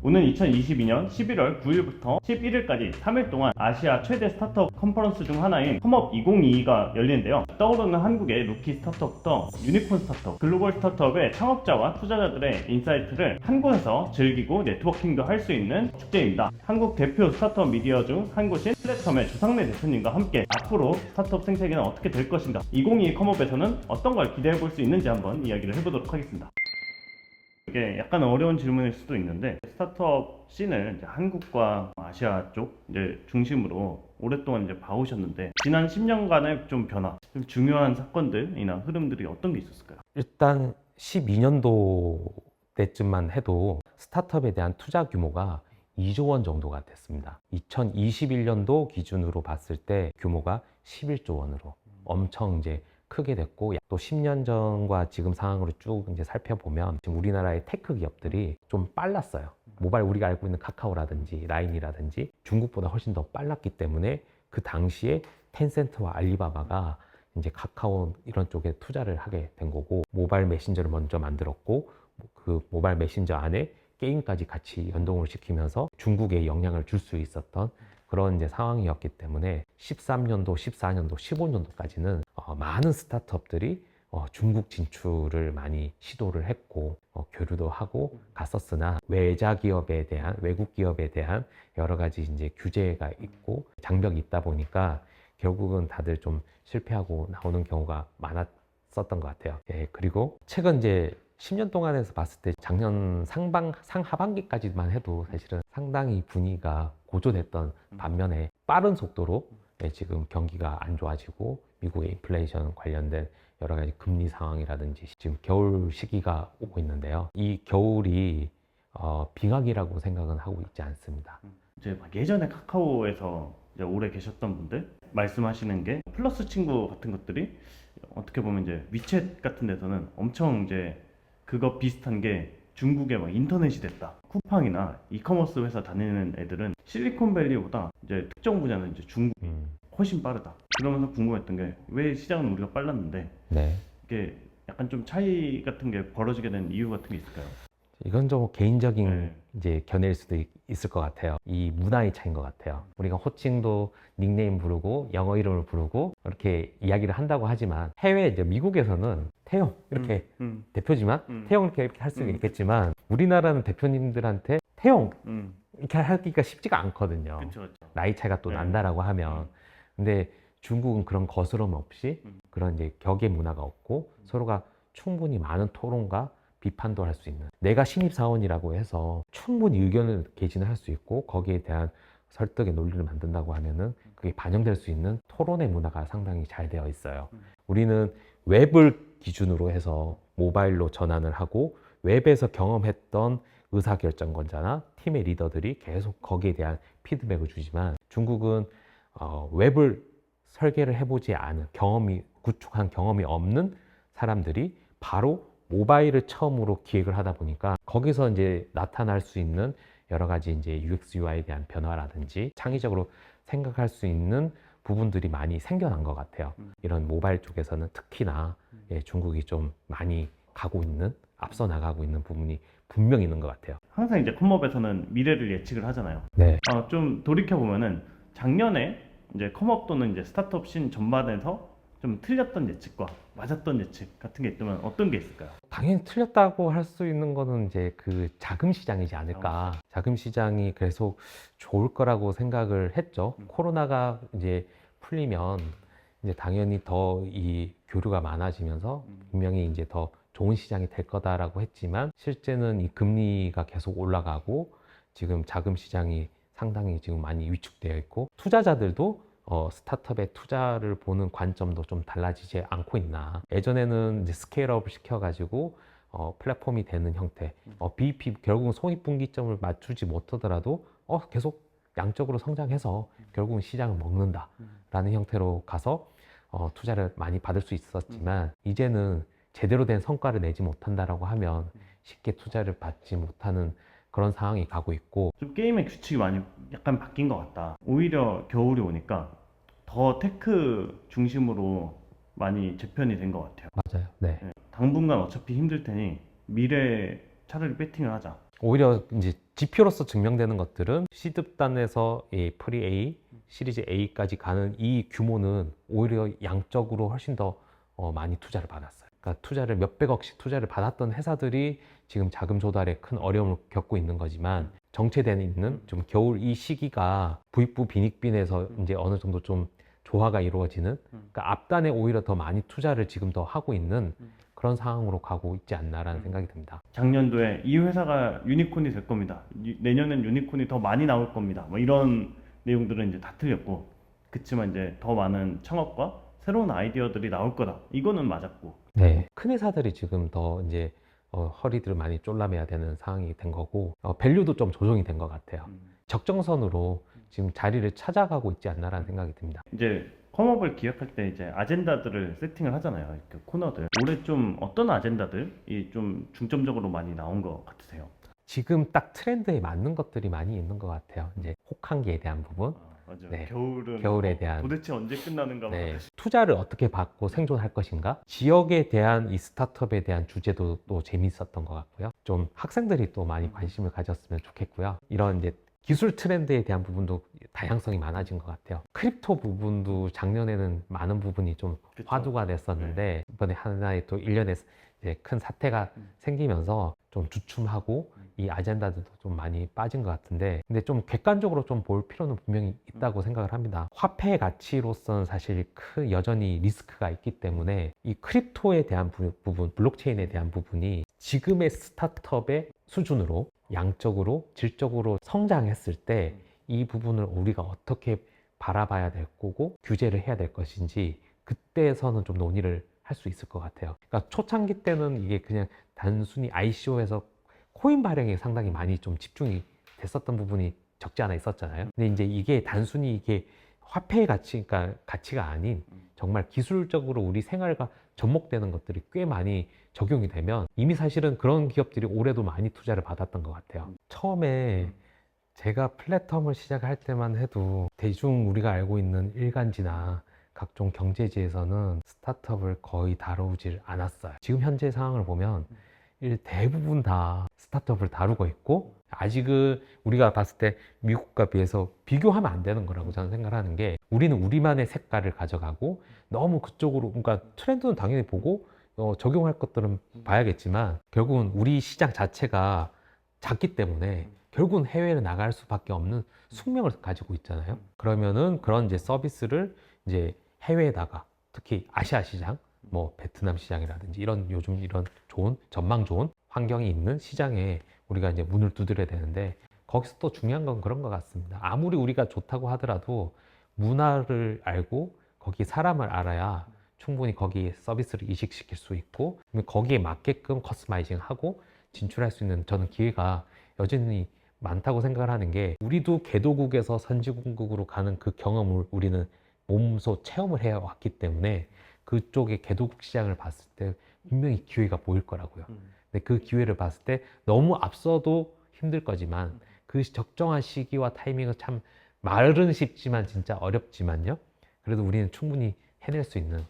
오는 2022년 11월 9일부터 11일까지 3일 동안 아시아 최대 스타트업 컨퍼런스 중 하나인 컴업 2022가 열리는데요. 떠오르는 한국의 루키 스타트업부터 유니콘 스타트업, 글로벌 스타트업의 창업자와 투자자들의 인사이트를 한 곳에서 즐기고 네트워킹도 할 수 있는 축제입니다. 한국 대표 스타트업 미디어 중 한 곳인 플랫텀의 조상래 대표님과 함께 앞으로 스타트업 생태계는 어떻게 될 것인가, 2022 컴업에서는 어떤 걸 기대해 볼 수 있는지 한번 이야기를 해보도록 하겠습니다. 이게 약간 어려운 질문일 수도 있는데, 스타트업 씬을 이제 한국과 아시아 쪽 이제 중심으로 오랫동안 이제 봐오셨는데, 지난 10년간의 좀 변화, 좀 중요한 사건들이나 흐름들이 어떤 게 있었을까요? 일단 12년도 때쯤만 해도 스타트업에 대한 투자 규모가 2조 원 정도가 됐습니다. 2021년도 기준으로 봤을 때 규모가 11조 원으로 엄청 이제 크게 됐고, 또 10년 전과 지금 상황으로 쭉 이제 살펴보면 지금 우리나라의 테크 기업들이 좀 빨랐어요. 모바일 우리가 알고 있는 카카오라든지 라인이라든지 중국보다 훨씬 더 빨랐기 때문에 그 당시에 텐센트와 알리바바가 이제 카카오 이런 쪽에 투자를 하게 된 거고, 모바일 메신저를 먼저 만들었고, 그 모바일 메신저 안에 게임까지 같이 연동을 시키면서 중국에 영향을 줄 수 있었던 그런 이제 상황이었기 때문에 13년도, 14년도, 15년도까지는 많은 스타트업들이 중국 진출을 많이 시도를 했고 교류도 하고 갔었으나, 외자 기업에 대한, 외국 기업에 대한 여러 가지 이제 규제가 있고 장벽이 있다 보니까 결국은 다들 좀 실패하고 나오는 경우가 많았었던 것 같아요. 예, 그리고 최근 이제 10년 동안에서 봤을 때 작년 상하반기까지만 해도 사실은 상당히 분위기가 고조됐던 반면에 빠른 속도로 지금 경기가 안 좋아지고 미국의 인플레이션 관련된 여러 가지 금리 상황이라든지 지금 겨울 시기가 오고 있는데요. 이 겨울이 빙하기라고 생각은 하고 있지 않습니다. 이제 막 예전에 카카오에서 이제 오래 계셨던 분들 말씀하시는 게, 플러스 친구 같은 것들이 어떻게 보면 이제 위챗 같은 데서는 엄청 이제 그거 비슷한 게 중국의 막 인터넷이 됐다. 쿠팡이나 이커머스 회사 다니는 애들은 실리콘밸리보다 이제 특정 분야는 이제 중국 훨씬 빠르다. 그러면서 궁금했던 게, 왜 시장은 우리가 빨랐는데 네. 이게 약간 좀 차이 같은 게 벌어지게 된 이유 같은 게 있을까요? 이건 좀 개인적인 네. 이제 견해일 수도 있을 것 같아요. 이 문화의 차이인 것 같아요. 우리가 호칭도 닉네임 부르고 영어 이름을 부르고 이렇게 이야기를 한다고 하지만, 해외 이제 미국에서는 태용 이렇게 대표지만 태용 이렇게 할 수는 있겠지만, 우리나라는 대표님들한테 태용 이렇게 하기가 쉽지가 않거든요. 그쵸, 그쵸. 나이 차이가 또 네. 난다라고 하면. 근데 중국은 그런 거스름 없이 그런 이제 격의 문화가 없고, 서로가 충분히 많은 토론과 비판도 할 수 있는, 내가 신입사원이라고 해서 충분히 의견을 개진을 할 수 있고 거기에 대한 설득의 논리를 만든다고 하면은 그게 반영될 수 있는 토론의 문화가 상당히 잘 되어 있어요. 우리는 웹을 기준으로 해서 모바일로 전환을 하고, 웹에서 경험했던 의사결정권자나 팀의 리더들이 계속 거기에 대한 피드백을 주지만, 중국은 웹을 설계를 해보지 않은, 구축한 경험이 없는 사람들이 바로 모바일을 처음으로 기획을 하다 보니까 거기서 이제 나타날 수 있는 여러 가지 이제 UX, UI에 대한 변화라든지 창의적으로 생각할 수 있는 부분들이 많이 생겨난 것 같아요. 이런 모바일 쪽에서는 특히나 중국이 좀 많이 앞서 나가고 있는 부분이 분명히 있는 것 같아요. 항상 이제 컴업에서는 미래를 예측을 하잖아요. 네. 좀 돌이켜 보면은 작년에 이제 컴업 또는 이제 스타트업 씬 전반에서 좀 틀렸던 예측과 맞았던 예측 같은 게 있다면 어떤 게 있을까요? 당연히 틀렸다고 할 수 있는 거는 이제 그 자금 시장이지 않을까. 자금 시장이 계속 좋을 거라고 생각을 했죠. 코로나가 이제 풀리면 이제 당연히 더 이 교류가 많아지면서 분명히 이제 더 좋은 시장이 될 거다라고 했지만, 실제는 이 금리가 계속 올라가고 지금 자금 시장이 상당히 지금 많이 위축되어 있고, 투자자들도 스타트업의 투자를 보는 관점도 좀 달라지지 않고 있나. 예전에는 이제 스케일업을 시켜가지고 플랫폼이 되는 형태, BEP 결국은 손익분기점을 맞추지 못하더라도 계속 양적으로 성장해서 결국은 시장을 먹는다라는 형태로 가서 투자를 많이 받을 수 있었지만, 이제는 제대로 된 성과를 내지 못한다라고 하면 쉽게 투자를 받지 못하는 그런 상황이 가고 있고, 좀 게임의 규칙이 많이 약간 바뀐 것 같다. 오히려 겨울이 오니까 더 테크 중심으로 많이 재편이 된 것 같아요. 맞아요. 네. 당분간 어차피 힘들 테니 미래에 차라리 배팅을 하자. 오히려 이제 지표로서 증명되는 것들은 시드단에서 프리 A, 시리즈 A까지 가는 이 규모는 오히려 양적으로 훨씬 더 많이 투자를 받았어요. 그러니까 투자를 몇백억씩 투자를 받았던 회사들이 지금 자금 조달에 큰 어려움을 겪고 있는 거지만 정체되어 있는 좀 겨울 이 시기가 부익부 빈익빈에서 이제 어느 정도 좀 조화가 이루어지는, 그러니까 앞단에 오히려 더 많이 투자를 지금 더 하고 있는 그런 상황으로 가고 있지 않나라는 생각이 듭니다. 작년도에 이 회사가 유니콘이 될 겁니다. 내년엔 유니콘이 더 많이 나올 겁니다. 뭐 이런 내용들은 이제 다 틀렸고, 그치만 이제 더 많은 창업과 새로운 아이디어들이 나올 거다. 이거는 맞았고. 네, 큰 회사들이 지금 더 이제 허리들을 많이 쫄라매야 되는 상황이 된 거고, 밸류도 좀 조정이 된 것 같아요. 적정선으로 지금 자리를 찾아가고 있지 않나라는 생각이 듭니다. 이제 컴업을 기획할 때 이제 아젠다들을 세팅을 하잖아요. 그 코너들. 올해 좀 어떤 아젠다들이 좀 중점적으로 많이 나온 것 같으세요? 지금 딱 트렌드에 맞는 것들이 많이 있는 것 같아요. 이제 혹한기에 대한 부분, 맞아요. 네. 겨울은 겨울에 대한 도대체 언제 끝나는가. 네. 투자를 어떻게 받고 생존할 것인가, 지역에 대한 이 스타트업에 대한 주제도 또 재미있었던 것 같고요. 좀 학생들이 또 많이 관심을 가졌으면 좋겠고요. 이런 이제 기술 트렌드에 대한 부분도 다양성이 많아진 것 같아요. 크립토 부분도 작년에는 많은 부분이 좀 그쵸. 화두가 됐었는데 이번에 하나의 또 일련의 이제 큰 사태가 생기면서 좀 주춤하고 이 아젠다들도 좀 많이 빠진 것 같은데, 근데 좀 객관적으로 좀 볼 필요는 분명히 있다고 생각을 합니다. 화폐 가치로서는 사실 큰 여전히 리스크가 있기 때문에 이 크립토에 대한 부분, 블록체인에 대한 부분이 지금의 스타트업의 수준으로 양적으로 질적으로 성장했을 때 이 부분을 우리가 어떻게 바라봐야 될 거고 규제를 해야 될 것인지 그때에서는 좀 논의를 할 수 있을 것 같아요. 그러니까 초창기 때는 이게 그냥 단순히 ICO에서 코인 발행에 상당히 많이 좀 집중이 됐었던 부분이 적지 않아 있었잖아요. 근데 이제 이게 단순히 이게 화폐의 가치, 그러니까 가치가 아닌 정말 기술적으로 우리 생활과 접목되는 것들이 꽤 많이 적용이 되면 이미 사실은 그런 기업들이 올해도 많이 투자를 받았던 것 같아요. 처음에 제가 플랫텀을 시작할 때만 해도 대충 우리가 알고 있는 일간지나 각종 경제지에서는 스타트업을 거의 다루질 않았어요. 지금 현재 상황을 보면 대부분 다 스타트업을 다루고 있고, 아직은 우리가 봤을 때 미국과 비해서 비교하면 안 되는 거라고 저는 생각을 하는 게, 우리는 우리만의 색깔을 가져가고 너무 그쪽으로, 그러니까 트렌드는 당연히 보고 적용할 것들은 봐야겠지만 결국은 우리 시장 자체가 작기 때문에 결국은 해외로 나갈 수밖에 없는 숙명을 가지고 있잖아요. 그러면은 그런 이제 서비스를 이제 해외에다가, 특히 아시아 시장, 뭐 베트남 시장이라든지 이런 요즘 이런 좋은 전망 좋은 환경이 있는 시장에 우리가 이제 문을 두드려야 되는데, 거기서 또 중요한 건 그런 것 같습니다. 아무리 우리가 좋다고 하더라도 문화를 알고 거기 사람을 알아야 충분히 거기 서비스를 이식시킬 수 있고 거기에 맞게끔 커스터마이징하고 진출할 수 있는 저는 기회가 여전히 많다고 생각을 하는 게, 우리도 개도국에서 선진국으로 가는 그 경험을 우리는 몸소 체험을 해왔기 때문에 그쪽의 개도국 시장을 봤을 때 분명히 기회가 보일 거라고요. 근데 그 기회를 봤을 때 너무 앞서도 힘들 거지만 그 적정한 시기와 타이밍은 참 말은 쉽지만 진짜 어렵지만요. 그래도 우리는 충분히 해낼 수 있는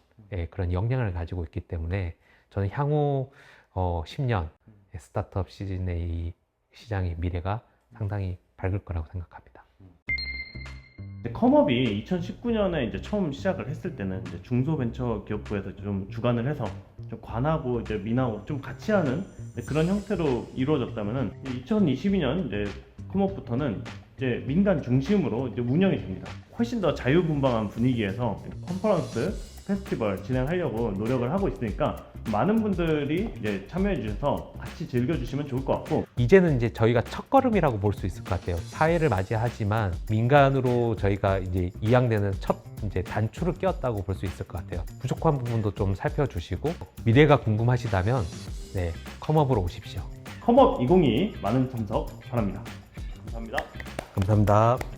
그런 역량을 가지고 있기 때문에 저는 향후 10년 스타트업 시즌의 이 시장의 미래가 상당히 밝을 거라고 생각합니다. 컴업이 2019년에 이제 처음 시작을 했을 때는 이제 중소벤처기업부에서 좀 주관을 해서 좀 관하고 이제 민하고 좀 같이 하는 그런 형태로 이루어졌다면은 2022년 이제 컴업부터는 이제 민간 중심으로 이제 운영이 됩니다. 훨씬 더 자유분방한 분위기에서 컨퍼런스, 페스티벌 진행하려고 노력을 하고 있으니까 많은 분들이 이제 참여해 주셔서 같이 즐겨주시면 좋을 것 같고, 이제는 이제 저희가 첫걸음이라고 볼 수 있을 것 같아요. 사회를 맞이하지만 민간으로 저희가 이제 이양되는 첫 이제 단추를 끼웠다고 볼 수 있을 것 같아요. 부족한 부분도 좀 살펴주시고 미래가 궁금하시다면 컴업으로 오십시오. 컴업 2022 많은 참석 바랍니다. 감사합니다. 감사합니다.